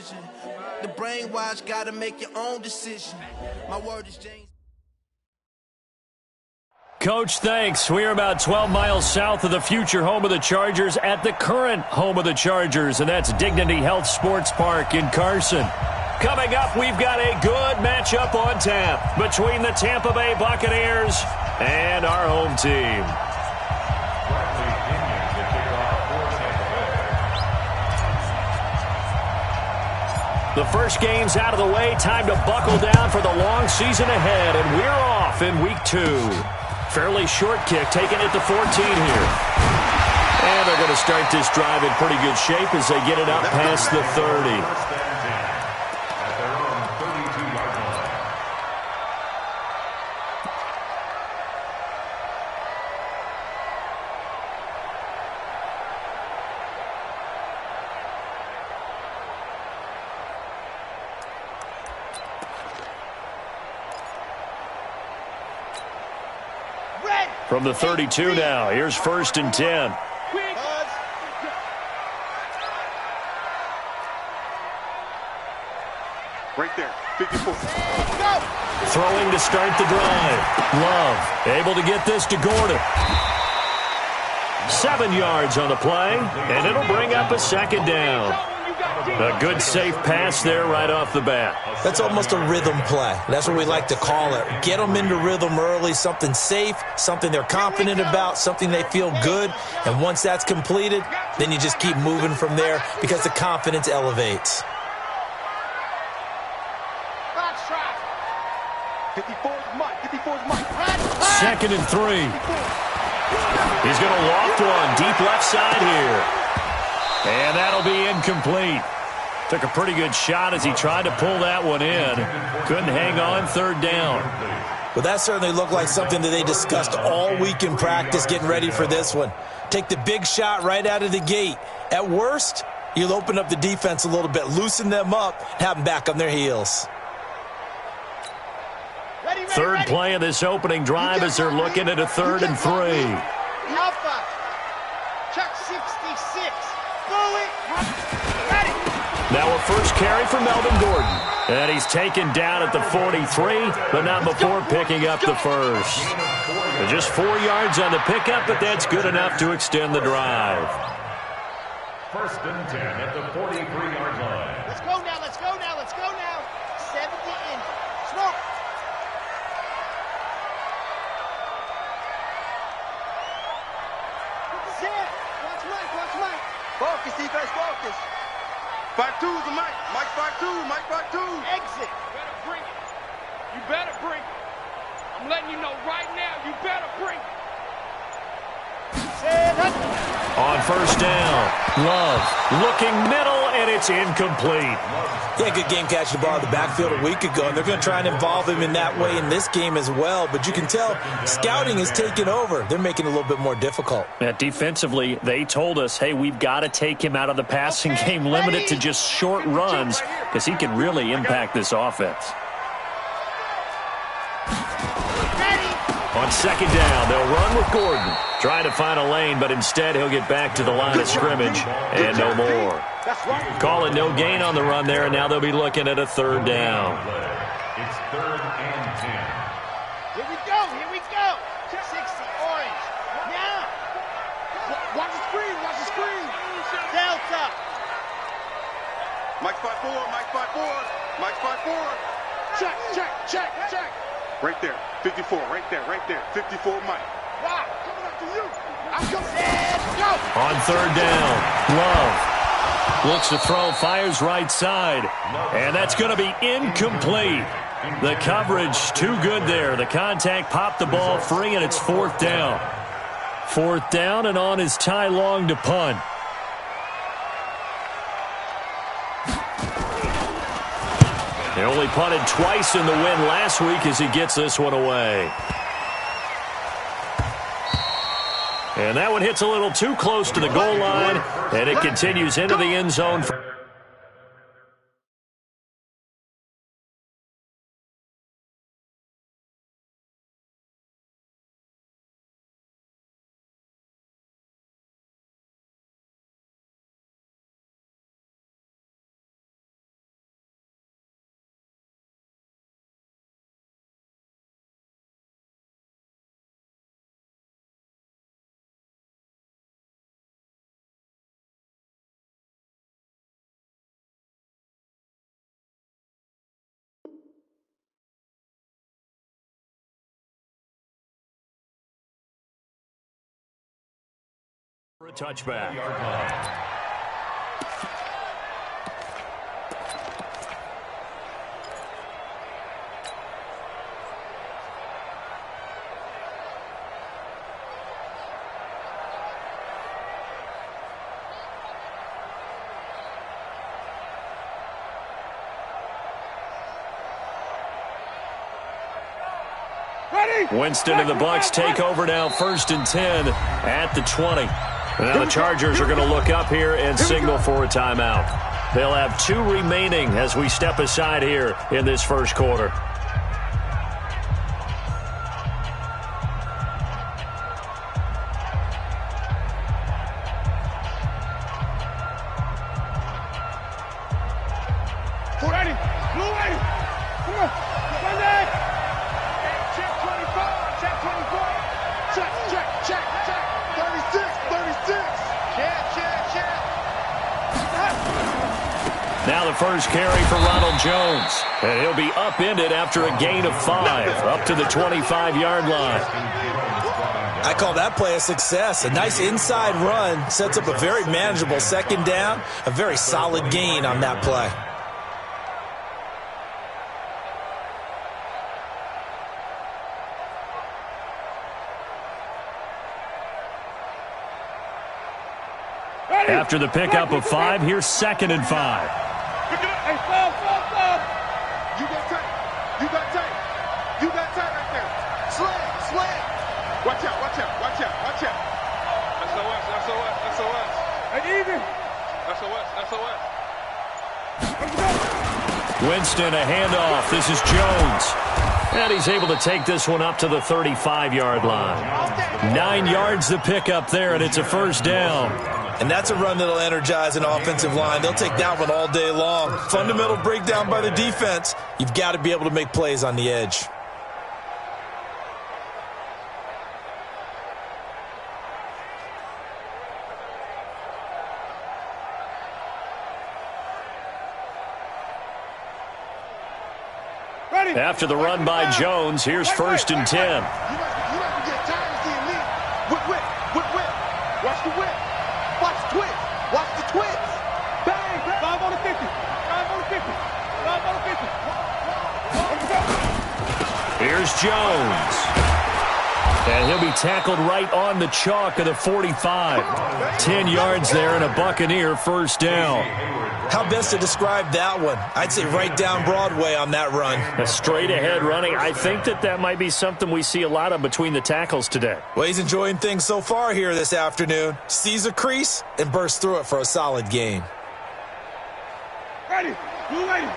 vision. The brainwash gotta make your own decision. My word is James. Coach, thanks. We are about 12 miles south of the future home of the Chargers at the current home of the Chargers, and that's Dignity Health Sports Park in Carson. Coming up, we've got a good matchup on tap between the Tampa Bay Buccaneers and our home team. The first game's out of the way. Time to buckle down for the long season ahead, and we're off in week 2. Fairly short kick, taken at the 14 here. And they're going to start this drive in pretty good shape as they get it up past the 30. From the 32 now, here's 1st and 10. Right there, 54. Throwing to start the drive. Love able to get this to Gordon. 7 yards on the play, and it'll bring up a 2nd down. A good safe pass there right off the bat. That's almost a rhythm play. That's what we like to call it. Get them into rhythm early, something safe, something they're confident about, something they feel good. And once that's completed, then you just keep moving from there because the confidence elevates. 54's Mike. 54's Mike. 2nd and 3. He's going to loft one deep left side here. And that'll be incomplete. Took a pretty good shot as he tried to pull that one in. Couldn't hang on, 3rd down. Well, that certainly looked like something that they discussed all week in practice getting ready for this one. Take the big shot right out of the gate. At worst, you'll open up the defense a little bit, loosen them up, have them back on their heels. Third play of this opening drive as they're looking at a 3rd and 3. Alpha. Chuck 66. Now a first carry for Melvin Gordon. And he's taken down at the 43, but not before picking up the first. Just 4 yards on the pickup, but that's good enough to extend the drive. 1st and 10 at the 43-yard line. Let's go now, let's go now, let's go now. 70 in. Smoke. Watch Mike, watch Mike. Focus, defense, focus. 5-2's the Mike. Mike 5-2, Mike 5-2. Exit. You better bring it. You better bring it. I'm letting you know right now, you better bring it. On 1st down, Love looking middle, and it's incomplete. Yeah, good game catching the ball in the backfield a week ago, and they're going to try and involve him in that way in this game as well. But you can tell scouting is taking over. They're making it a little bit more difficult. Defensively, they told us, hey, we've got to take him out of the passing game, limit it to just short runs, because he can really impact this offense. On 2nd down, they'll run with Gordon. Trying to find a lane, but instead he'll get back to the line of scrimmage and no more. Call it no gain on the run there, and now they'll be looking at a 3rd down. It's 3rd and 10. Here we go, here we go. 60 orange. Now. Watch the screen, watch the screen. Delta. Mike 5-4, Mike 5-4, Mike 5-4. Check, check, check, check. Right there, 54, right there, 54 Mike. Wow, coming up to you. I'm coming. Let's go. On 3rd down, Love looks to throw, fires right side, and that's going to be incomplete. The coverage too good there. The contact popped the ball free, and it's 4th down. 4th down, and on is Ty Long to punt. They only punted twice in the win last week as he gets this one away. And that one hits a little too close to the goal line, and it continues into the end zone. For a touchback. Winston and the Bucs take over now, 1st and 10 at the 20. Now the Chargers are going to look up here and signal for a timeout. They'll have 2 remaining as we step aside here in this first quarter. Now the first carry for Ronald Jones. And he'll be upended after a gain of 5, up to the 25-yard line. I call that play a success. A nice inside run sets up a very manageable 2nd down. A very solid gain on that play. After the pickup of 5, here's 2nd and 5. Hey, fall. You got tight. You got tight right there. Slam. Watch out. SOS. Hey, even. SOS. Winston, a handoff. This is Jones. And he's able to take this one up to the 35-yard line. 9 yards to pick up there, and it's a 1st down. And that's a run that'll energize an offensive line. They'll take that one all day long. Fundamental breakdown by the defense. You've got to be able to make plays on the edge. After the run by Jones, here's 1st and 10. You might get tired of seeing me. Whip. Watch the whip. Watch the twins. Bang. 5 on the 50. 5 on the 50. 5 on the 50. Here's Jones. And he'll be tackled right on the chalk of the 45. 10 yards there and a Buccaneer 1st down. How best to describe that one? I'd say right down Broadway on that run. A straight ahead running. I think that might be something we see a lot of between the tackles today. Well, he's enjoying things so far here this afternoon. Sees a crease and bursts through it for a solid gain. Ready. Blue lady. Wait.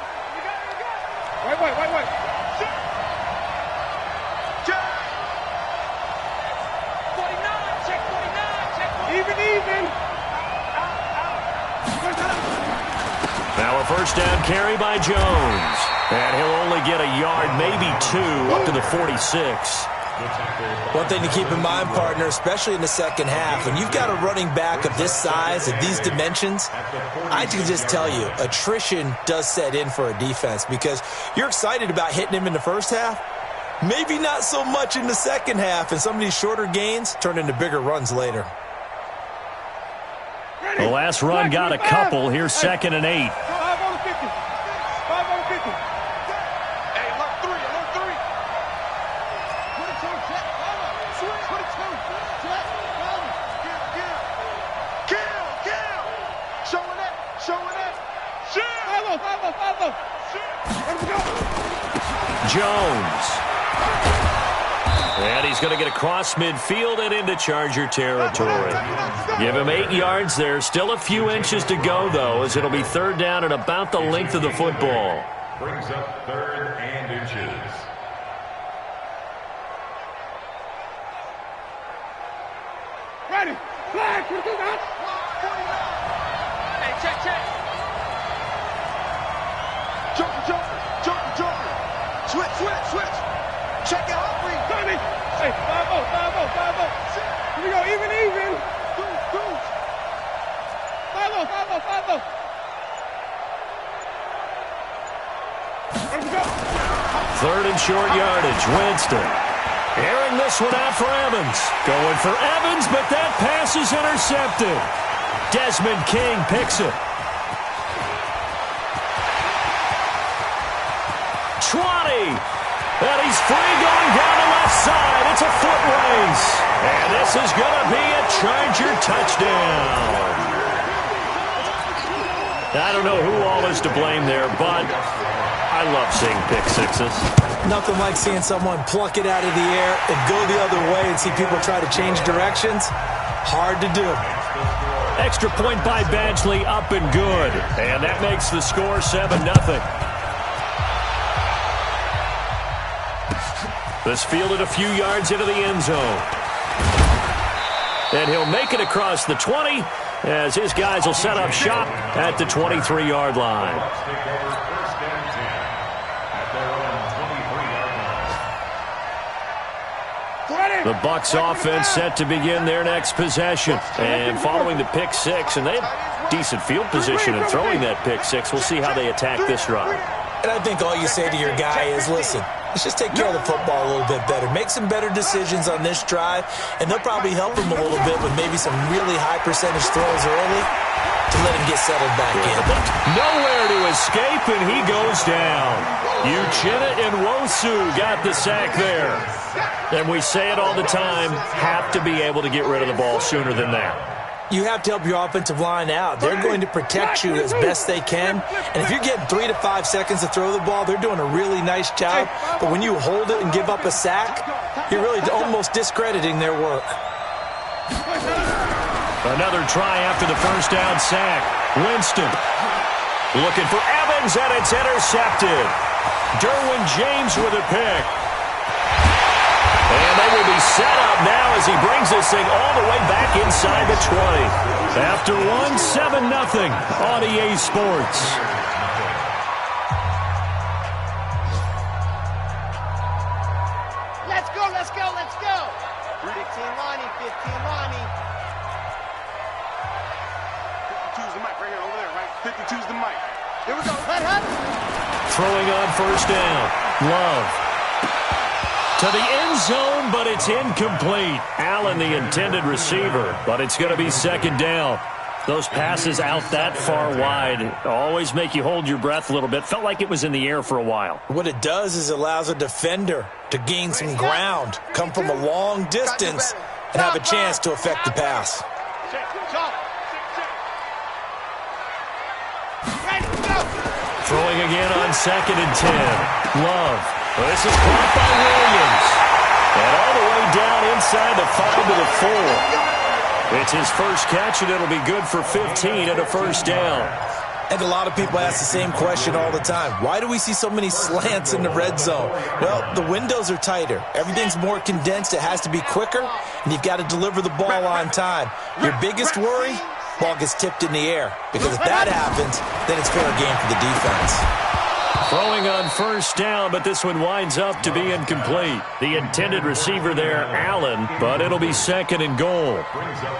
Check 49. Even. Now a 1st down carry by Jones. And he'll only get a yard, maybe 2, up to the 46. One thing to keep in mind, partner, especially in the 2nd half, when you've got a running back of this size, of these dimensions, I can just tell you, attrition does set in for a defense because you're excited about hitting him in the 1st half. Maybe not so much in the 2nd half, and some of these shorter gains turn into bigger runs later. The last run got a couple. Here's 2nd and 8. 5 on the 50. 5 on the 50. Hey, alert 3. 22, check. Switch. 22, check. Kill. Showing it. Shit. 5. Let's go. Jones. And he's going to get across midfield and into Charger territory. Give him 8 yards there. Still a few inches to go, though, as it'll be 3rd down and about the length of the football. Brings up 3rd and inches. Ready. Flag. Hey, check. Joker. Switch. Check it out, Free. Tommy. Hey, 5-0. Here we go, even. 5-0. Third and short yardage. Winston. Airing this one out for Evans. Going for Evans, but that pass is intercepted. Desmond King picks it. 20. And he's free going down the left side. It's a foot race. And this is going to be a Charger touchdown. I don't know who all is to blame there, but I love seeing pick sixes. Nothing like seeing someone pluck it out of the air and go the other way and see people try to change directions. Hard to do. Extra point by Badgley, up and good. And that makes the score 7-0. This fielded a few yards into the end zone. And he'll make it across the 20 as his guys will set up shop at the 23-yard line. The Bucs offense set to begin their next possession. And following the pick six, and they have decent field position in throwing that pick six. We'll see how they attack this drive. And I think all you say to your guy is, listen, let's just take care of the football a little bit better. Make some better decisions on this drive, and they'll probably help him a little bit with maybe some really high percentage throws early to let him get settled back in. Nowhere to escape, and he goes down. Uchenna and Nwosu got the sack there. And we say it all the time, have to be able to get rid of the ball sooner than that. You have to help your offensive line out. They're going to protect you as best they can. And if you're getting 3 to 5 seconds to throw the ball, they're doing a really nice job. But when you hold it and give up a sack, you're really almost discrediting their work. Another try after the first down sack. Winston looking for Evans, and it's intercepted. Derwin James with a pick. And they will be set up now as he brings this thing all the way back inside the 20. After one, 7-0 on EA Sports. Let's go, let's go, let's go. 15 lining, 15 lining. 52's the mic right here, over there, right? 52's the mic. Here we go, hut. Throwing on first down. Love. To the end zone, but it's incomplete. Allen, the intended receiver, but it's going to be second down. Those passes out that far wide always make you hold your breath a little bit. Felt like it was in the air for a while. What it does is it allows a defender to gain some ground, come from a long distance, and have a chance to affect the pass. Throwing again on 2nd and 10. Love. Well, this is caught by Williams. And all the way down inside the 5 to the 4. It's his first catch, and it'll be good for 15 and a first down. And a lot of people ask the same question all the time. Why do we see so many slants in the red zone? Well, the windows are tighter. Everything's more condensed. It has to be quicker, and you've got to deliver the ball on time. Your biggest worry? Ball gets tipped in the air. Because if that happens, then it's fair game for the defense. Throwing on first down, but this one winds up to be incomplete. The intended receiver there, Allen, but it'll be 2nd and goal.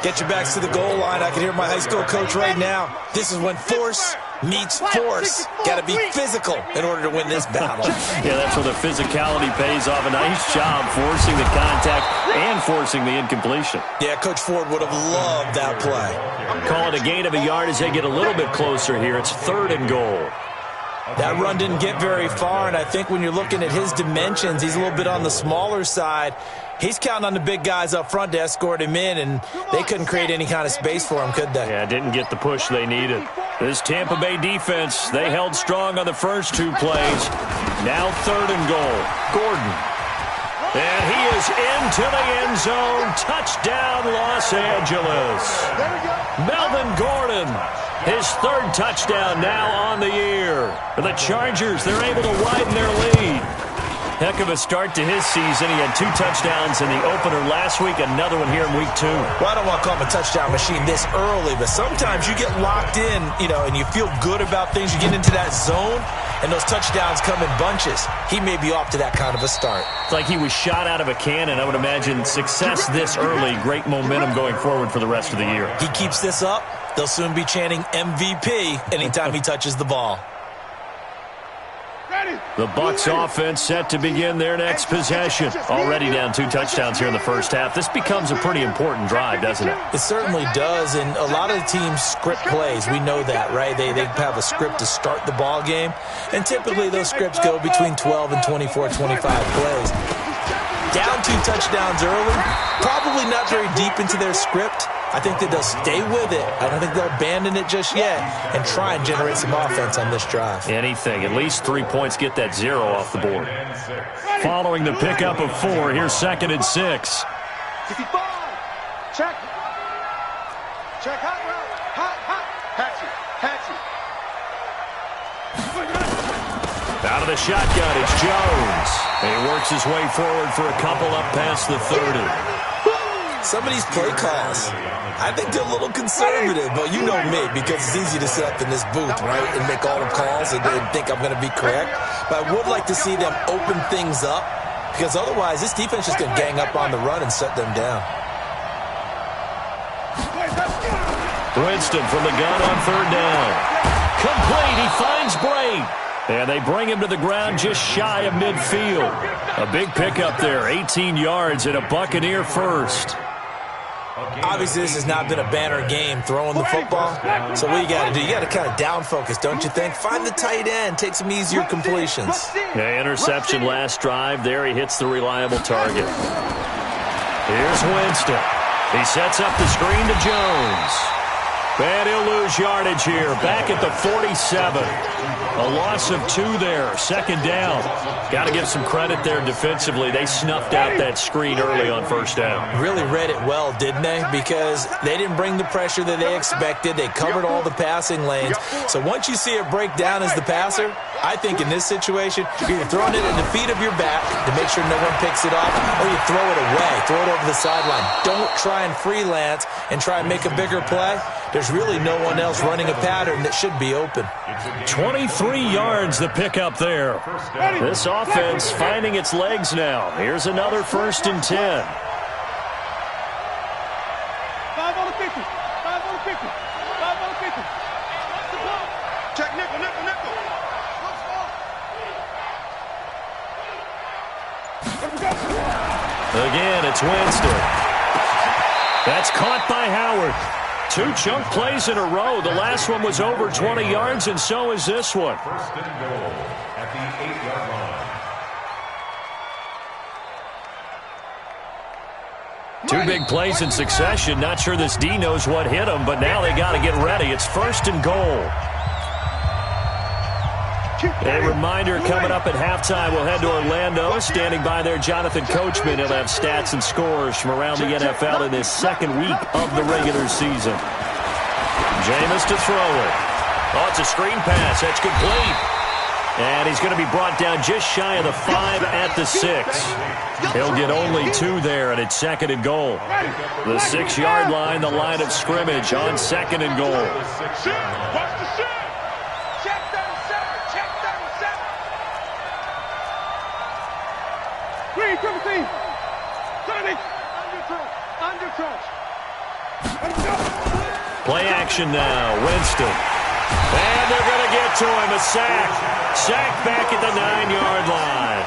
Get your backs to the goal line. I can hear my high school coach right now. This is when force meets force. Got to be physical in order to win this battle. Yeah, that's where the physicality pays off. A nice job forcing the contact and forcing the incompletion. Yeah, Coach Ford would have loved that play. Call it a gain of a yard as they get a little bit closer here. It's 3rd and goal. That run didn't get very far, and I think when you're looking at his dimensions, he's a little bit on the smaller side. He's counting on the big guys up front to escort him in, and they couldn't create any kind of space for him, could they? Yeah, didn't get the push they needed. This Tampa Bay defense, they held strong on the first 2 plays. Now 3rd and goal. Gordon. And he is into the end zone. Touchdown, Los Angeles. Melvin Gordon. His 3rd touchdown now on the year. For the Chargers, they're able to widen their lead. Heck of a start to his season. He had 2 touchdowns in the opener last week, another one here in week 2. Well, I don't want to call him a touchdown machine this early, but sometimes you get locked in, and you feel good about things. You get into that zone, and those touchdowns come in bunches. He may be off to that kind of a start. It's like he was shot out of a cannon. I would imagine success this early, great momentum going forward for the rest of the year. He keeps this up, they'll soon be chanting MVP anytime he touches the ball. The Bucs offense set to begin their next possession. Already down 2 touchdowns here in the first half. This becomes a pretty important drive, doesn't it? It certainly does, and a lot of the teams script plays. We know that, right? They have a script to start the ball game, and typically those scripts go between 12 and 24, 25 plays. Down 2 touchdowns early, probably not very deep into their script. I think that they'll stay with it. I don't think they'll abandon it just yet and try and generate some offense on this drive. Anything. At least 3 points, get that 0 off the board. Following the pickup of 4, here's 2nd and 6. 55. Check. Check hot route. Hot. Hatchet. Out of the shotgun, it's Jones. And he works his way forward for a couple up past the 30. Some of these play calls, I think they're a little conservative, but you know me, because it's easy to sit up in this booth, right, and make all the calls and think I'm going to be correct. But I would like to see them open things up, because otherwise this defense is going to gang up on the run and shut them down. Winston from the gun on 3rd down. Complete, he finds Bray. And they bring him to the ground just shy of midfield. A big pickup there, 18 yards and a Buccaneer first. Obviously, this has not been a banner game throwing the football. So what you got to do, you got to kind of down focus, don't you think? Find the tight end, take some easier completions. Yeah, interception last drive. There he hits the reliable target. Here's Winston. He sets up the screen to Jones. And he'll lose yardage here, back at the 47. A loss of 2 there, 2nd down. Got to give some credit there defensively. They snuffed out that screen early on 1st down. Really read it well, didn't they? Because they didn't bring the pressure that they expected. They covered all the passing lanes. So once you see it break down as the passer, I think in this situation, you're either throwing it at the feet of your back to make sure no one picks it off, or you throw it away, throw it over the sideline. Don't try and freelance and try and make a bigger play. There's really no one else running a pattern that should be open. 23 yards the pickup there. This offense finding its legs now. Here's another 1st and 10. 5 on the 50. 5 on the 50. 5 on the 50. Check nickel. Again, it's Winston. That's caught by Howard. 2 chunk plays in a row. The last one was over 20 yards, and so is this one. 1st and goal at the 8-yard line. 2 big plays in succession. Not sure this D knows what hit him, but now they got to get ready. It's 1st and goal. A reminder coming up at halftime, we'll head to Orlando. Standing by there, Jonathan Coachman. He'll have stats and scores from around the NFL in this 2nd week of the regular season. Jameis to throw it. Oh, it's a screen pass. That's complete. And he's going to be brought down just shy of the 5 at the 6. He'll get only 2 there, and it's 2nd and goal. The 6-yard line, the line of scrimmage on 2nd and goal. Play action now, Winston. And they're going to get to him, a sack. Sack back at the 9-yard line.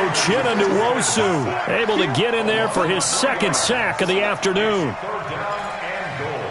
Uchenna Nwosu able to get in there for his 2nd sack of the afternoon. 3rd down and goal.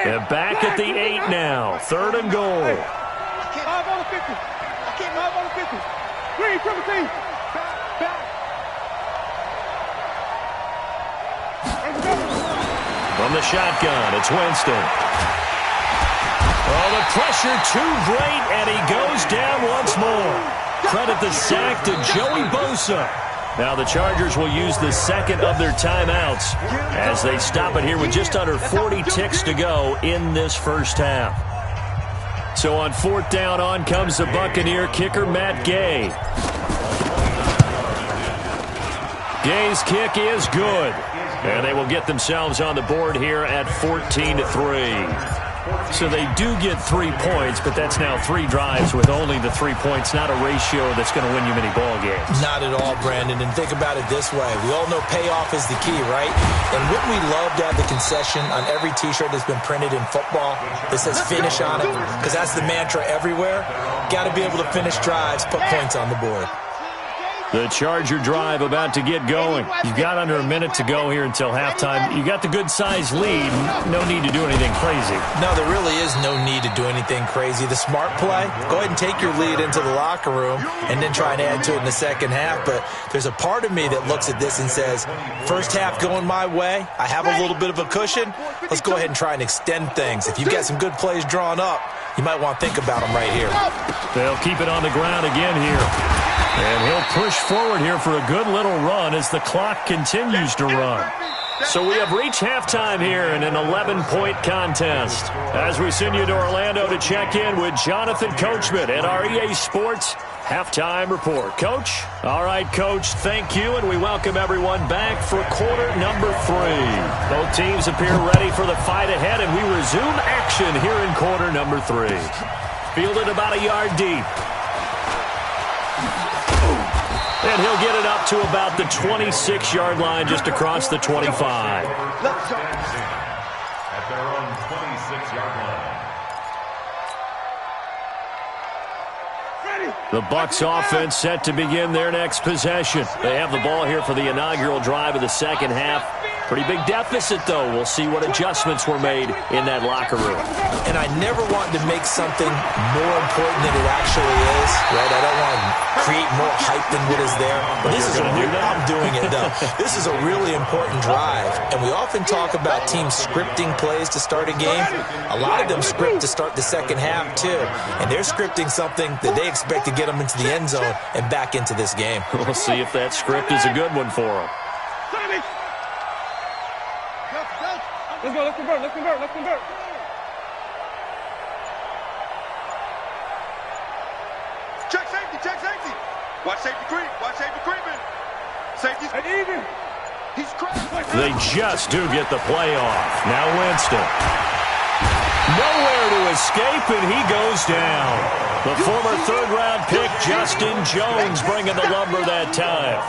They're back at the 8 now. 3rd and goal. 5 on the 50. 5 on the 50. Green, 17. Back. From the shotgun, it's Winston. Oh, the pressure too great, and he goes down once more. Credit the sack to Joey Bosa. Now the Chargers will use the 2nd of their timeouts as they stop it here with just under 40 ticks to go in this 1st half. So on 4th down, on comes the Buccaneer kicker, Matt Gay. Gay's kick is good. And they will get themselves on the board here at 14-3. So they do get 3 points, but that's now 3 drives with only the 3 points, not a ratio that's going to win you many ball games. Not at all, Brandon. And think about it this way. We all know payoff is the key, right? And wouldn't we love to have the concession on every T-shirt that's been printed in football that says finish on it? Because that's the mantra everywhere. Got to be able to finish drives, put points on the board. The Charger drive about to get going. You've got under a minute to go here until halftime. You got the good-sized lead. No need to do anything crazy. No, there really is no need to do anything crazy. The smart play, go ahead and take your lead into the locker room and then try and add to it in the second half. But there's a part of me that looks at this and says, first half going my way, I have a little bit of a cushion. Let's go ahead and try and extend things. If you've got some good plays drawn up, you might want to think about them right here. They'll keep it on the ground again here. And he'll push forward here for a good little run as the clock continues to run. So we have reached halftime here in an 11-point contest. As we send you to Orlando to check in with Jonathan Coachman at our EA Sports Halftime Report. Coach? All right, Coach, thank you, and we welcome everyone back for quarter number 3. Both teams appear ready for the fight ahead, and we resume action here in quarter number 3. Fielded about a yard deep. And he'll get it up to about the 26-yard line, just across the 25. At their own 26-yard line. The Bucs offense set to begin their next possession. They have the ball here for the inaugural drive of the second half. Pretty big deficit, though. We'll see what adjustments were made in that locker room. And I never want to make something more important than it actually is, right? I don't want to create more hype than what is there. But this is I'm doing it, though. This is a really important drive. And we often talk about teams scripting plays to start a game. A lot of them script to start the second half, too. And they're scripting something that they expect to get them into the end zone and back into this game. We'll see if that script is a good one for them. Let's go, let's convert, let's convert, let's convert. Check safety, check safety. Watch safety creep, watch safety creeping. Safety's even. He's cracked. They just do get the play off. Now Winston. Nowhere to escape, and he goes down. The former third-round pick, Justin Jones, bringing the lumber that time.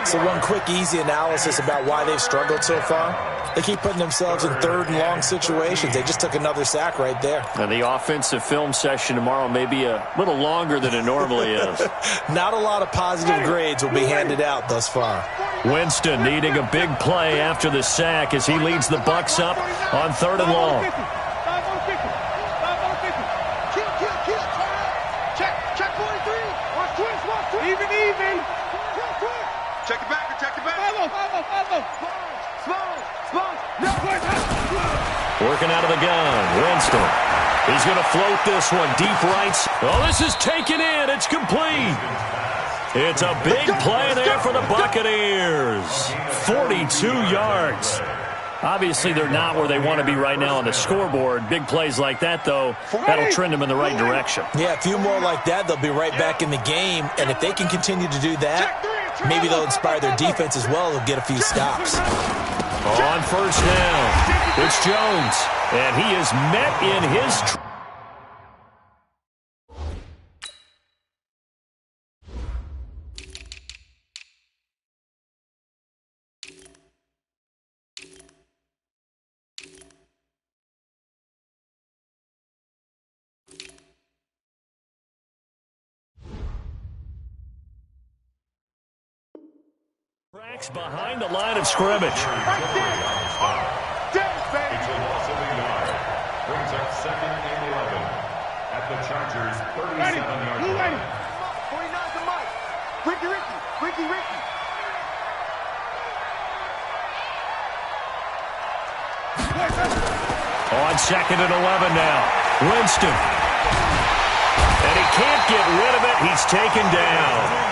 So one quick, easy analysis about why they've struggled so far. They keep putting themselves in third and long situations. They just took another sack right there. And the offensive film session tomorrow may be a little longer than it normally is. Not a lot of positive grades will be handed out thus far. Winston needing a big play after the sack as he leads the Bucs up on 3rd and long. Check 43. Watch twist. Even. Check it back, check it back. Follow. Working out of the gun, Winston. He's going to float this one deep right. Oh, this is taken in. It's complete. It's a big play there for the Buccaneers. 42 yards. Obviously, they're not where they want to be right now on the scoreboard. Big plays like that, though, that'll trend them in the right direction. Yeah, a few more like that, they'll be right back in the game. And if they can continue to do that, maybe they'll inspire their defense as well. They'll get a few stops. On first down, it's Jones, and he is met in his tracks behind the line of scrimmage. It's a loss of a yard. Brings up 2nd and 11 at the Chargers' 37-yard line. 49's the mic. Ricky. On 2nd and 11 now. Winston. And he can't get rid of it. He's taken down.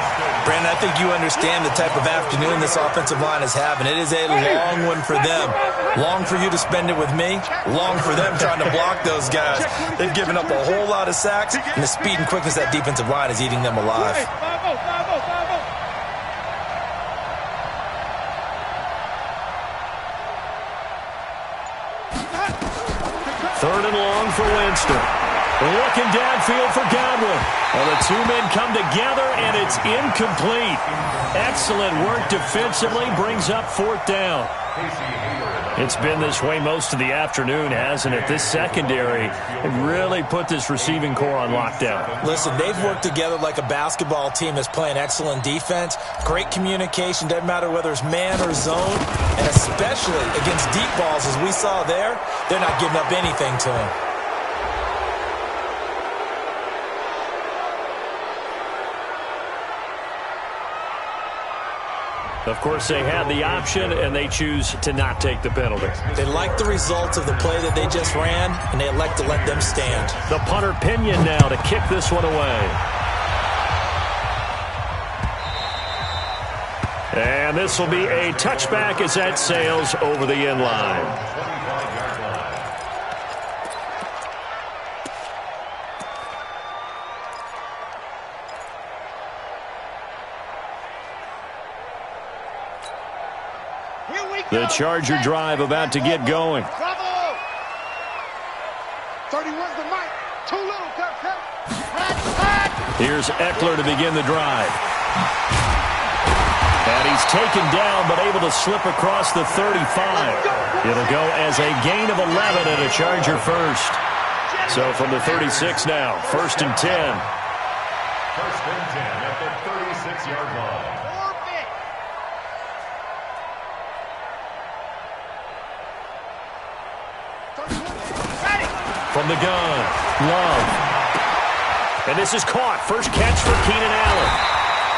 Brandon, I think you understand the type of afternoon this offensive line is having. It is a long one for them. Long for you to spend it with me. Long for them trying to block those guys. They've given up a whole lot of sacks, and the speed and quickness of that defensive line is eating them alive. Third and long for Winston. Looking downfield for Godwin. Well, the two men come together, and it's incomplete. Excellent work defensively, brings up fourth down. It's been this way most of the afternoon, hasn't it? This secondary really put this receiving core on lockdown. Listen, they've worked together like a basketball team that's playing excellent defense. Great communication, doesn't matter whether it's man or zone. And especially against deep balls, as we saw there, they're not giving up anything to him. Of course, they had the option, and they choose to not take the penalty. They like the results of the play that they just ran, and they elect to let them stand. The punter Pinion now to kick this one away. And this will be a touchback as that sails over the end line. The Charger drive about to get going. 31's the mic. Too little, Captain. Here's Eckler to begin the drive. And he's taken down, but able to slip across the 35. It'll go as a gain of 11 and a Charger first. So from the 36 now, 1st and 10. 1st and 10 at the 36-yard line. From the gun, Love. And this is caught. First catch for Keenan Allen.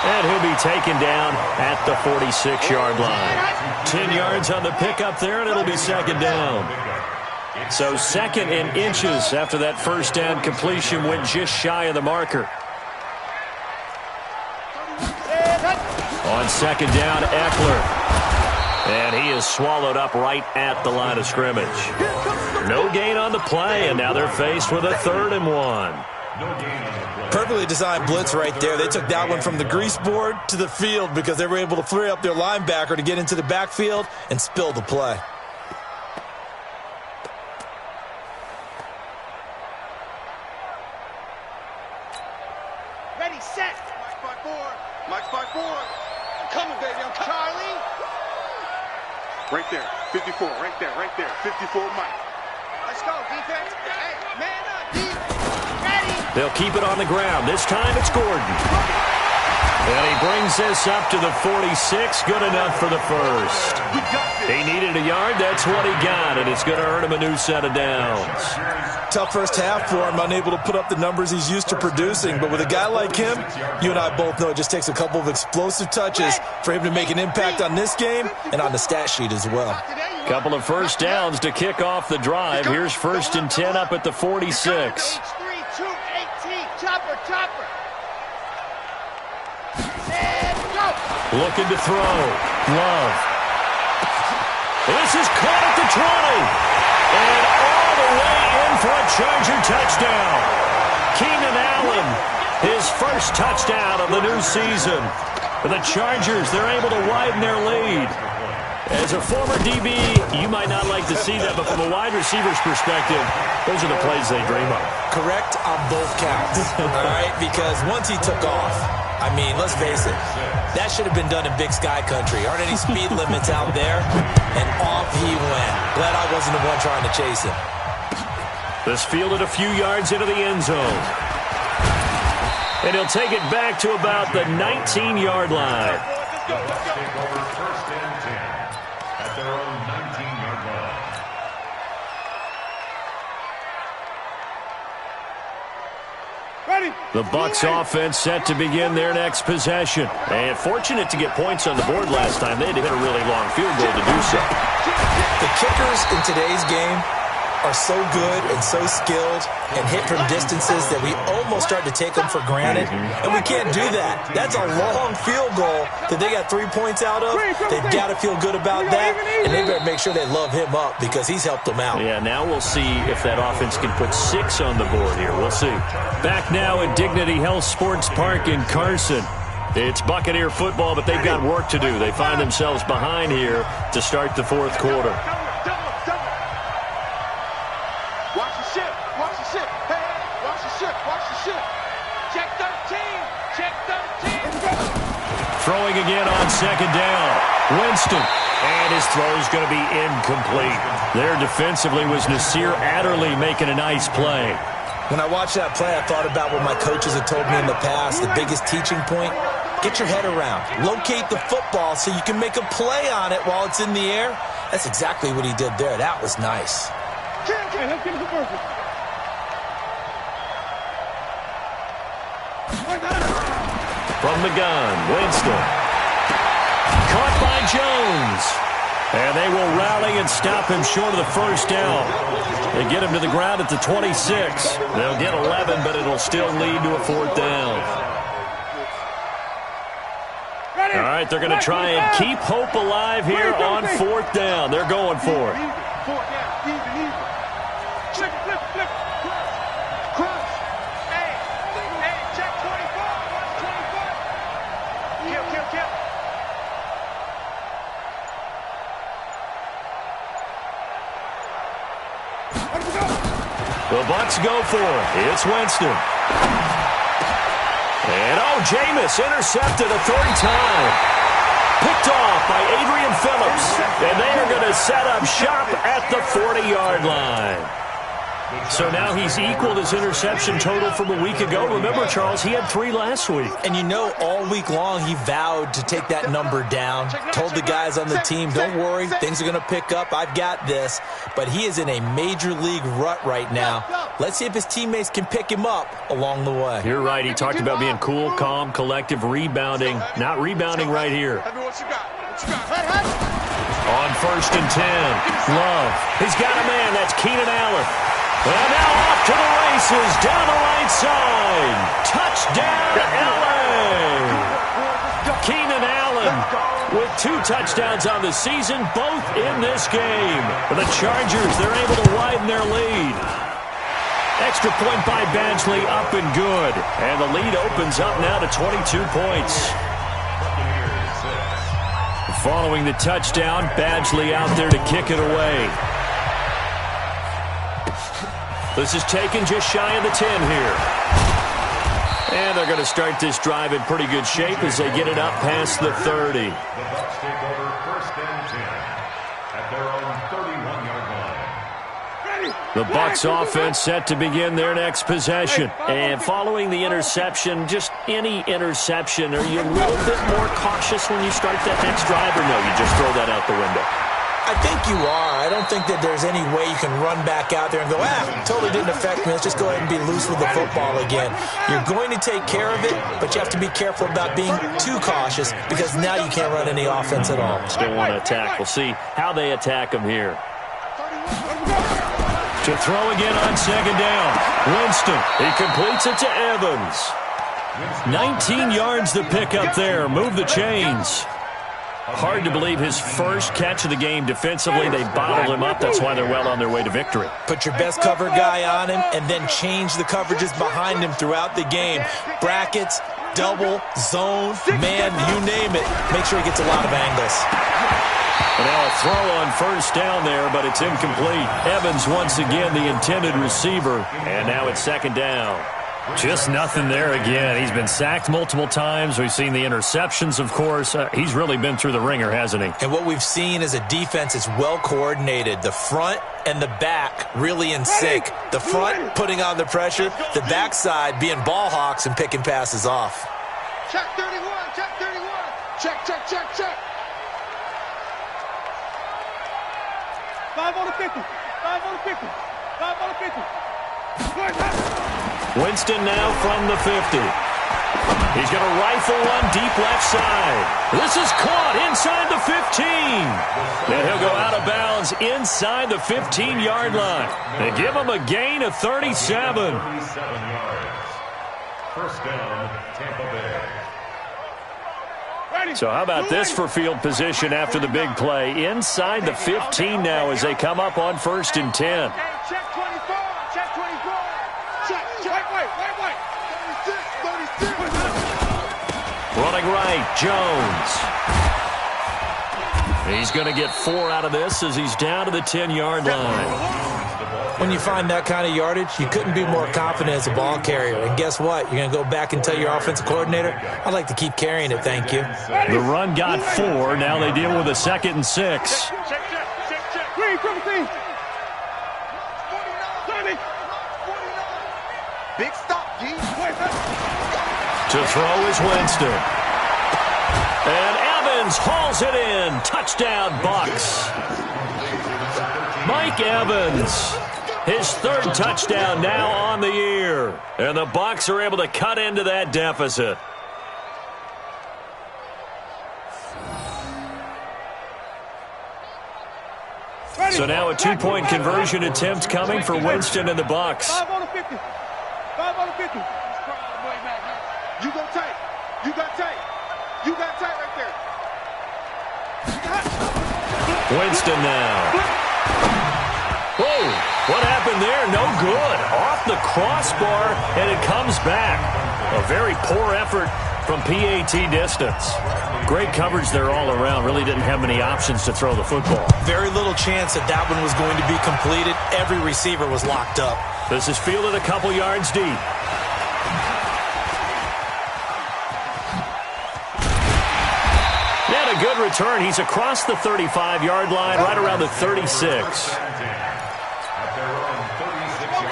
And he'll be taken down at the 46-yard line. 10 yards on the pickup there, and it'll be second down. So 2nd and inches after that first down completion went just shy of the marker. On 2nd down, Eckler. And he is swallowed up right at the line of scrimmage. No gain on the play, and now they're faced with a 3rd and 1. Perfectly designed blitz right there. They took that one from the grease board to the field because they were able to free up their linebacker to get into the backfield and spill the play. Ready, set. Mike 5-4. Mike 5-4. I'm coming, baby. I'm coming. Charlie. Right there. 54. Right there. 54, Mike. Let's go, defense. Hey, man up, defense. Ready. They'll keep it on the ground. This time it's Gordon. And he brings this up to the 46. Good enough for the first. He needed a yard. That's what he got, and it's going to earn him a new set of downs. Tough first half for him, unable to put up the numbers he's used to producing. But with a guy like him, you and I both know it just takes a couple of explosive touches for him to make an impact on this game and on the stat sheet as well. Couple of first downs to kick off the drive. Here's 1st and 10 up at the 46. H3, 218. Chopper. And go. Looking to throw. Love. This is caught at the 20. And all the way in for a Charger touchdown. Keenan Allen, his first touchdown of the new season. For the Chargers, they're able to widen their lead. As a former DB, you might not like to see that, but from a wide receiver's perspective, those are the plays they dream of. Correct on both counts, all right? Because once he took off, I mean, let's face it, that should have been done in Big Sky Country. Aren't any speed limits out there? And off he went. Glad I wasn't the one trying to chase him. This fielded a few yards into the end zone. And he'll take it back to about the 19-yard line. Take over 1st and 10 at their own 19-yard line. Ready. The Bucs offense set to begin their next possession. And fortunate to get points on the board last time. They had to hit a really long field goal to do so. The kickers in today's game are so good and so skilled and hit from distances that we almost start to take them for granted. And we can't do that. That's a long field goal that they got 3 points out of. They've got to feel good about that, and they better make sure they love him up because he's helped them out. Yeah, now we'll see if that offense can put 6 on the board here. We'll see. Back now at Dignity Health Sports Park in Carson. It's Buccaneer football, but they've got work to do. They find themselves behind here to start the 4th quarter. throwing again on second down. Winston. And his throw is going to be incomplete. There defensively was Nasir Adderley making a nice play. When I watched that play, I thought about what my coaches have told me in the past. The biggest teaching point, get your head around. Locate the football so you can make a play on it while it's in the air. That's exactly what he did there. That was nice. From the gun, Winston. Caught by Jones. And they will rally and stop him short of the first down. They get him to the ground at the 26. They'll get 11, but it'll still lead to a fourth down. All right, they're going to try and keep hope alive here on fourth down. They're going for it. The Bucs go for it. It's Winston. And, Jameis intercepted a third time. Picked off by Adrian Phillips. And they are going to set up shop at the 40-yard line. So now he's equaled his interception total from a week ago. Remember, Charles, he had 3 last week. And all week long he vowed to take that number down. Told the guys on the team, don't worry, things are going to pick up. I've got this. But he is in a major league rut right now. Let's see if his teammates can pick him up along the way. You're right. He talked about being cool, calm, collective, rebounding. Not rebounding right here. On first and 10, Love. He's got a man. That's Keenan Allen. And now off to the races, down the right side. Touchdown, L.A. Keenan Allen with 2 touchdowns on the season, both in this game. For the Chargers, they're able to widen their lead. Extra point by Badgley, up and good. And the lead opens up now to 22 points. Following the touchdown, Badgley out there to kick it away. This is taken just shy of the 10 here. And they're going to start this drive in pretty good shape as they get it up past the 30. The Bucs take over first and 10 at their own 31-yard line. The Bucs offense set to begin their next possession. And following the interception, just any interception, are you a little bit more cautious when you start that next drive, or no, you just throw that out the window? I think you are. I don't think that there's any way you can run back out there and go, totally didn't affect me. Let's just go ahead and be loose with the football again. You're going to take care of it, but you have to be careful about being too cautious because now you can't run any offense at all. Still want to attack. We'll see how they attack them here. To throw again on second down. Winston. He completes it to Evans. 19 yards to pick up there. Move the chains. Hard to believe his first catch of the game defensively. They bottled him up. That's why they're well on their way to victory. Put your best cover guy on him and then change the coverages behind him throughout the game. Brackets, double, zone, man, you name it. Make sure he gets a lot of angles. And now a throw on first down there, but it's incomplete. Evans once again the intended receiver. And now it's second down. Just nothing there again. He's been sacked multiple times. We've seen the interceptions, of course. He's really been through the ringer, hasn't he? And what we've seen is a defense that's well coordinated. The front and the back really in sync. The front putting on the pressure. The backside being ball hawks and picking passes off. Check 31, check 31. Check. 5 on the 50, 5 on the 50, 5 on the 50. Winston now from the 50. He's going to rifle one deep left side. This is caught inside the 15. And he'll go out of bounds inside the 15-yard line. They give him a gain of 37. 37 yards. First down, Tampa Bay. So how about this for field position after the big play? Inside the 15 now as they come up on first and 10. Check 24, check 24. Wait. 36. Running right, Jones. He's going to get 4 out of this as he's down to the 10-yard line. When you find that kind of yardage, you couldn't be more confident as a ball carrier. And guess what? You're going to go back and tell your offensive coordinator, I'd like to keep carrying it, thank you. The run got 4. Now they deal with a 2nd and 6. Big stop, G. To throw is Winston. And Evans hauls it in. Touchdown, Bucs. Mike Evans, his 3rd touchdown now on the year. And the Bucs are able to cut into that deficit. So now a 2-point conversion attempt coming for Winston and the Bucs. 5 on the 50. 5 on the 50. You go tight. You got tight. You got tight right there. Winston now. Whoa, what happened there? No good. Off the crossbar, and it comes back. A very poor effort from PAT distance. Great coverage there all around. Really didn't have many options to throw the football. Very little chance that that one was going to be completed. Every receiver was locked up. This is fielded a couple yards deep. And a good return. He's across the 35-yard line, right around the 36.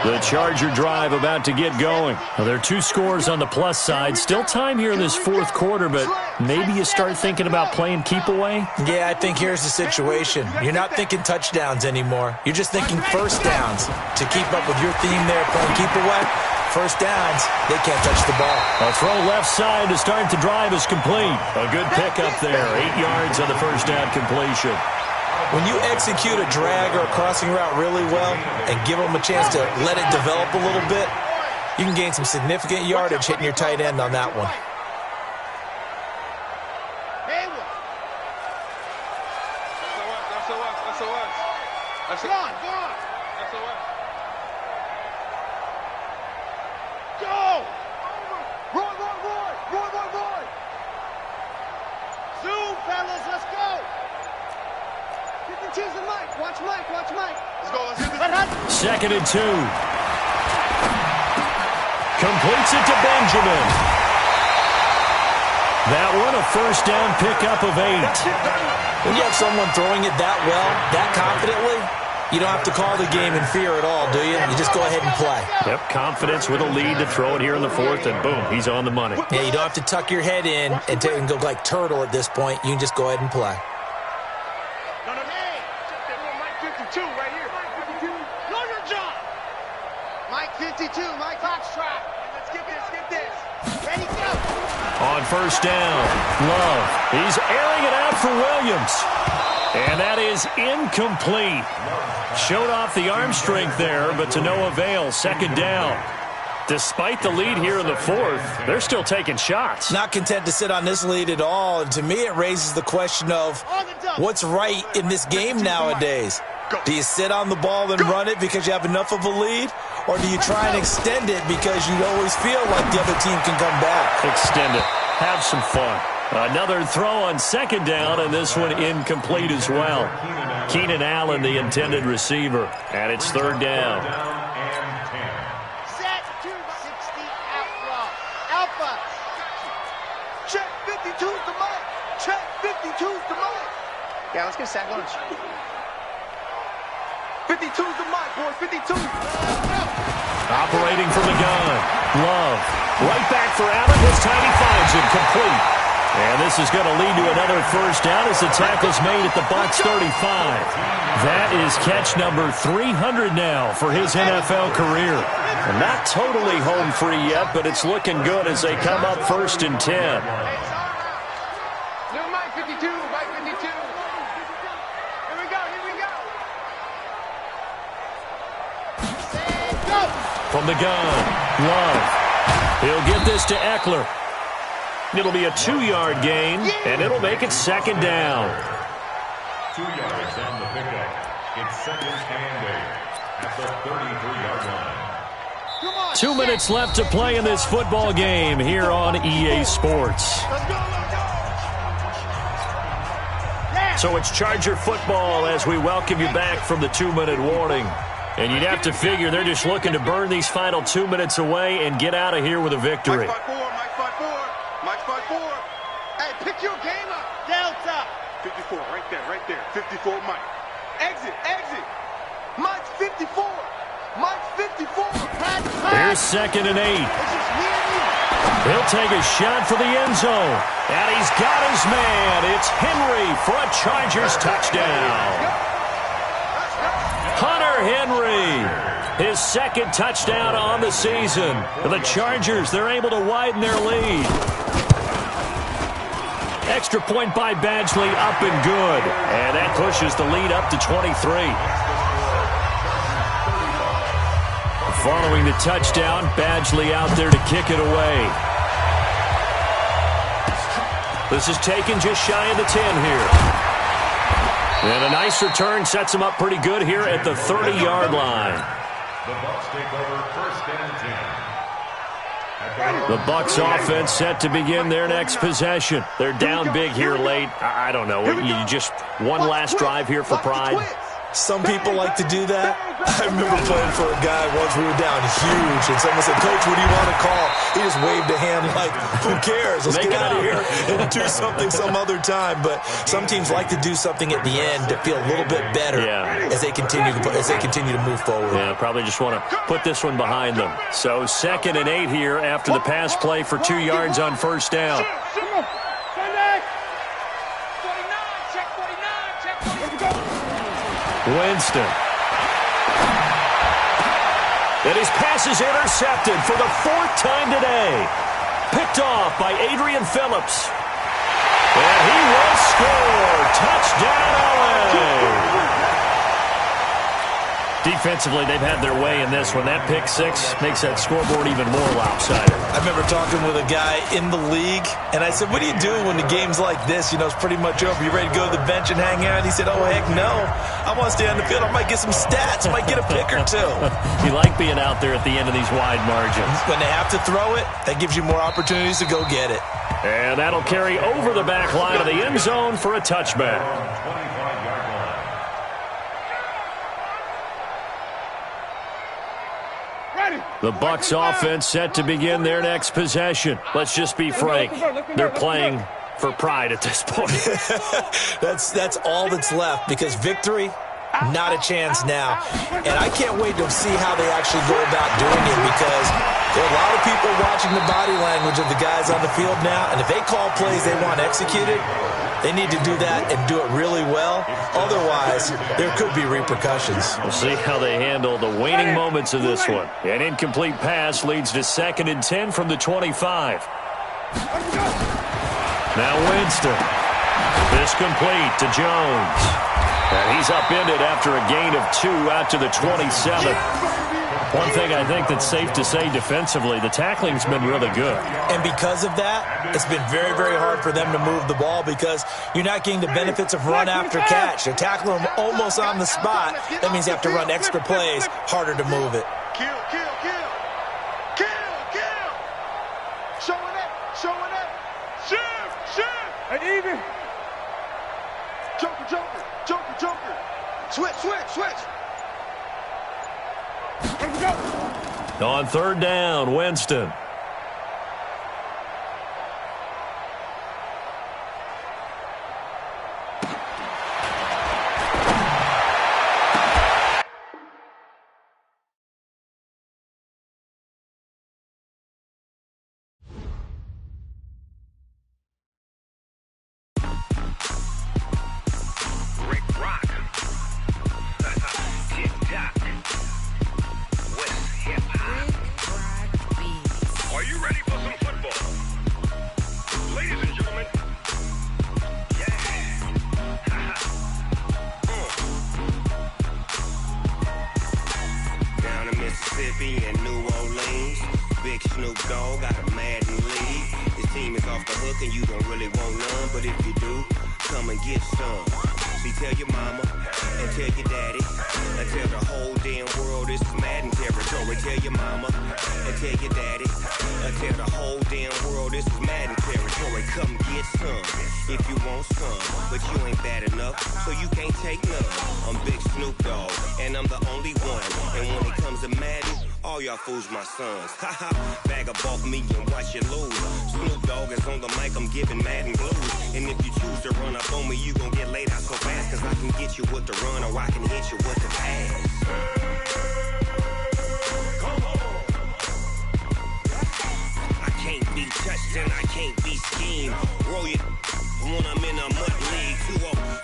The Charger drive about to get going. Well, there are 2 scores on the plus side. Still time here in this 4th quarter, but maybe you start thinking about playing keep away? Yeah, I think here's the situation. You're not thinking touchdowns anymore. You're just thinking first downs. To keep up with your theme there, playing keep away, first downs, they can't touch the ball. A throw left side to start the drive is complete. A good pickup there. 8 yards on the first down completion. When you execute a drag or a crossing route really well and give them a chance to let it develop a little bit, you can gain some significant yardage hitting your tight end on that one. Go on. Go! Roy! Zoom, fellas, let's go! 52's the Mike. Watch Mike. Let's go. Let's do this. 2nd and 2. Completes it to Benjamin. That one a first down pickup of 8. When you have someone throwing it that well, that confidently, you don't have to call the game in fear at all, do you? You just go ahead and play. Yep, confidence with a lead to throw it here in the 4th, and boom, he's on the money. Yeah, you don't have to tuck your head in and go like turtle at this point. You can just go ahead and play. Mike 52 right here. Mike 52. Know your job. Mike 52. Mike Foxtrot. Let's get this. Ready, go. On first down, Love. He's airing it out for Williams. And that is incomplete. Showed off the arm strength there, but to no avail. 2nd down. Despite the lead here in the 4th, they're still taking shots. Not content to sit on this lead at all. And to me, it raises the question of what's right in this game nowadays. Do you sit on the ball and run it because you have enough of a lead? Or do you try and extend it because you always feel like the other team can come back? Extend it. Have some fun. Another throw on 2nd down, and this one incomplete as well. Keenan Allen, the intended receiver, and it's 3rd down. Set 260 outlaw. Alpha. Check 52's the Mike. Check 52's the Mike. Yeah, let's get a sack lunch. 52's the Mike, boys. 52. Operating from the gun. Love. Right back for Allen. This time he finds him. Complete. And this is going to lead to another first down as the tackle's made at the Bucs 35. That is catch number 300 now for his NFL career. Not totally home free yet, but it's looking good as they come up 1st and 10. New Mike 52, Mike 52. Here we go. Go! From the gun, Love. He'll get this to Eckler. It'll be a 2-yard gain, and it'll make it 2nd down. 2 yards on the pickup. It's 2nd and 8 at the 33-yard line. 2 minutes left to play in this football game here on EA Sports. So it's Charger football as we welcome you back from the 2-minute warning. And you'd have to figure they're just looking to burn these final 2 minutes away and get out of here with a victory. Mike 5-4, Mike 5-4. Hey, pick your game up. Delta. 54, right there. 54, Mike. Exit. Mike's 54. Mike's 54. Here's 2nd and 8. He'll take a shot for the end zone. And he's got his man. It's Henry for a Chargers touchdown. Hunter Henry, his 2nd touchdown on the season. The Chargers, they're able to widen their lead. Extra point by Badgley, up and good. And that pushes the lead up to 23. Following the touchdown, Badgley out there to kick it away. This is taken just shy of the 10 here. And a nice return sets him up pretty good here at the 30-yard line. The Bucs take over 1st and 10. The Bucs offense set to begin their next possession. They're down big here late. I don't know. You just one last drive here for pride. Some people like to do that. I remember playing for a guy once. We were down huge, and someone said, "Coach, what do you want to call?" He just waved a hand like, "Who cares? Let's get out of here and do something some other time." But some teams like to do something at the end to feel a little bit better as they continue to move forward. Yeah, probably just want to put this one behind them. So 2nd and 8 here after the pass play for 2 yards on 1st down. Winston. And his pass is intercepted for the 4th time today. Picked off by Adrian Phillips. And he will score. Touchdown, LA. Defensively, they've had their way in this one. That pick 6 makes that scoreboard even more lopsided. I remember talking with a guy in the league, and I said, "What do you do when the game's like this? You know, it's pretty much over. You ready to go to the bench and hang out?" And he said, "Oh, heck no. I want to stay on the field. I might get some stats. I might get a pick or two." You like being out there at the end of these wide margins. When they have to throw it, that gives you more opportunities to go get it. And that'll carry over the back line of the end zone for a touchback. The Bucs offense set to begin their next possession. Let's just be frank. They're playing for pride at this point. That's all that's left, because victory, not a chance now. And I can't wait to see how they actually go about doing it, because there are a lot of people watching the body language of the guys on the field now, and if they call plays they want executed, they need to do that and do it really well. Otherwise, there could be repercussions. We'll see how they handle the waning moments of this one. An incomplete pass leads to 2nd and 10 from the 25. Now Winston. This complete to Jones. And he's upended after a gain of 2 out to the 27. One thing I think that's safe to say defensively, the tackling's been really good. And because of that, it's been very, very hard for them to move the ball, because you're not getting the benefits of run after catch. They're tackling them almost on the spot. That means you have to run extra plays, harder to move it. Kill. Showing up. Shift. And even. Joker. Switch. On 3rd down, Winston. and New Orleans. Big Snoop Dogg got a Madden league. This team is off the hook and you don't really want none, but if you do, come and get some. See, tell your mama and tell your daddy and tell the whole damn world this is Madden territory. territory. Tell your mama and tell your daddy. Tell the whole damn world this is Madden territory. Come get some if you want some, but you ain't bad enough, so you can't take none. I'm Big Snoop Dogg, and I'm the only one. And when it comes to Madden, all y'all fools my sons. Haha, bag up off me and watch you lose. Snoop Dogg is on the mic, I'm giving Madden blues. And if you choose to run up on me, you gon' get laid out so fast, cause I can get you with the run or I can hit you with the pass. I can't be touched and I can't be schemed. Roll you when I'm in a mud league.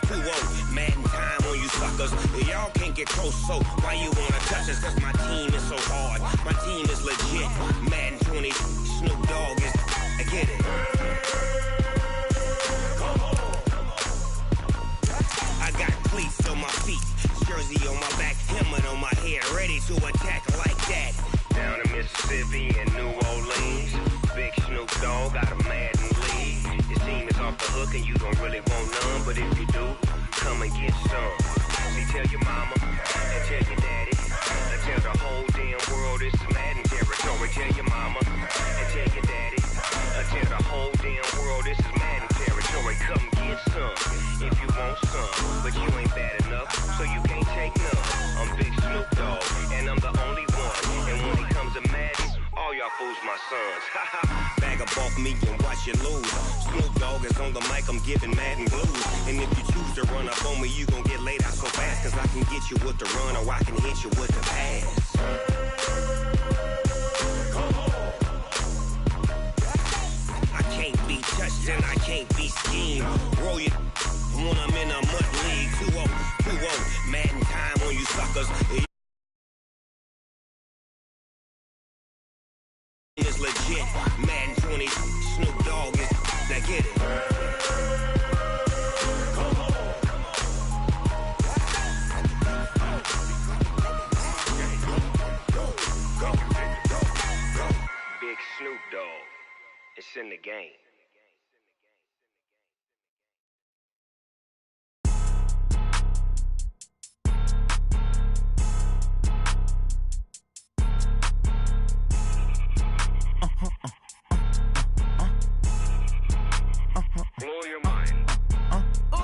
2-0, Madden time on you suckers. Y'all can't get close, so why you wanna touch us? Cause my team is so hard, my team is legit. Madden 20, Snoop Dogg is, I get it. I got cleats on my feet, jersey on my back, helmet on my head, ready to attack like that. Down in Mississippi and New Orleans, Big Snoop Dogg got a Madden league. His team is off the hook and you don't really want none, but if you do, come and get some. See, tell your mama and tell your daddy, and tell the whole damn world this is Madden territory. Tell your mama and tell your daddy, and tell the whole damn world this is Madden territory. Come get some if you want some, but you ain't bad enough, so you can't take none. I'm Big Snoop Dogg, and I'm the only one. And when it comes to Madden, all y'all fools my sons. Bag up off me and watch you lose. Snoop Dogg is on the mic, I'm giving Madden blues. And if you choose to run up on me, you gon' get laid out so fast, cause I can get you with the run or I can hit you with the pass. I can't be touched and I can't be schemed. Roll you when I'm in a mud league. 2-0, Madden time on you suckers. It's legit. Madden 20, Snoop Dogg is, now get it. Big Snoop Dogg, it's in the game. Blow your mind. Ooh,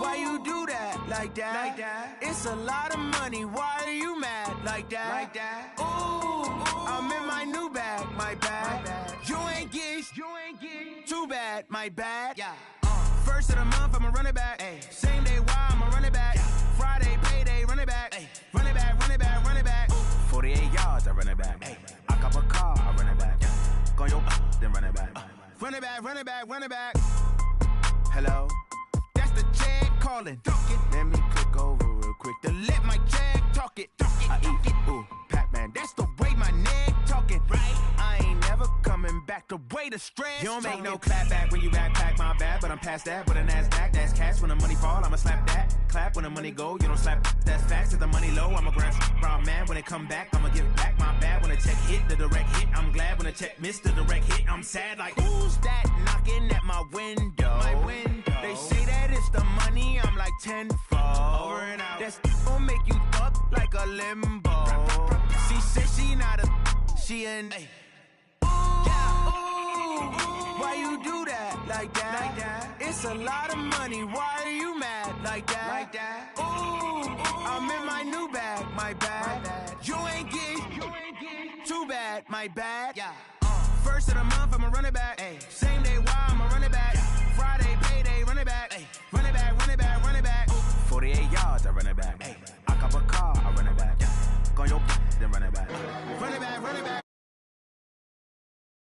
why you do that? Like that? It's a lot of money. Why are you mad? Like that? Ooh, I'm in my new bag. My bad. You ain't get too bad. My bad. Yeah. First of the month, I'ma run it back. Ay. Same day, why I'ma run it back. Friday, payday, run it back. Ay. Run it back, run it back, run it back. 48 yards, I run it back. Ay. I cop a car, I run it back. Go your then run it back. Run it back, run it back, run it back. Hello? That's the check calling. Let me click over real quick to let my check talk it. I eat it, ooh, Pac-Man. That's the way my neck talking. Right? I ain't never coming back the way the stress. You don't make no clap back when you backpack, my bad. But I'm past that with a NASDAQ. That's cash when the money fall, I'ma slap that. Clap when the money go, you don't slap. That's facts. If the money low, I'ma grab brown man. When it come back, I'ma give back my bad. When the check hit, the direct hit. I'm glad when the check missed the direct hit. I'm sad like, who's that knocking at my window? My window. They say that it's the money, I'm like tenfold. Over and out. That's gon' make you up like a limbo. She said she not a, she an. Why you do that? Like that? It's a lot of money. Why are you mad? Like that? Ooh, I'm in my new bag. My bad. You ain't get too bad. My bad. Yeah. First of the month, I'ma run it back. Ay. Same day, why I'ma run it back.